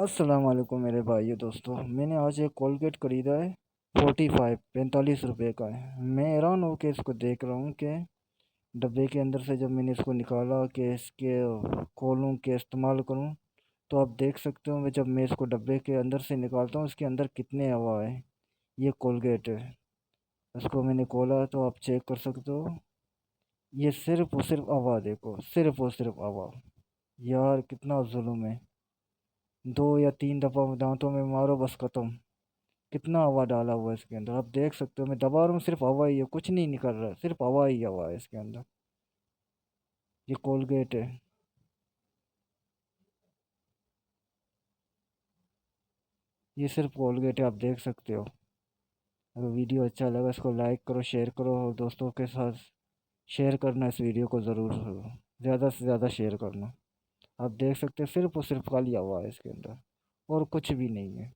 अस्सलाम वालेकुम मेरे भाइयों दोस्तों। मैंने आज एक कोलगेट खरीदा है। 45 का है। मैं हैरान होकर इसको देख रहा हूँ कि डब्बे के अंदर से जब मैंने इसको निकाला कि इसके खोलूँ के इस्तेमाल करूँ, तो आप देख सकते हो जब मैं इसको डब्बे के अंदर से निकालता हूँ इसके अंदर कितने हवा है। ये कोलगेट है। इसको मैंने खोला तो आप चेक कर सकते हो। ये सिर्फ और सिर्फ हवा, देखो सिर्फ और सिर्फ हवा। यार कितना जुल्म है। 2 या 3 दफ़ा दांतों में मारो बस खत्म। कितना हवा डाला हुआ है इसके अंदर, आप देख सकते हो। मैं दबा रहा हूँ, सिर्फ हवा ही है, कुछ नहीं निकल रहा है, सिर्फ हवा ही हवा है इसके अंदर। ये कोलगेट है। ये सिर्फ कोलगेट है, आप देख सकते हो। अगर वीडियो अच्छा लगा इसको लाइक करो, शेयर करो और दोस्तों के साथ शेयर करना। इस वीडियो को ज़रूर ज़्यादा से ज़्यादा शेयर करना। आप देख सकते हो सिर्फ और सिर्फ खाली हवा है इसके अंदर, और कुछ भी नहीं है।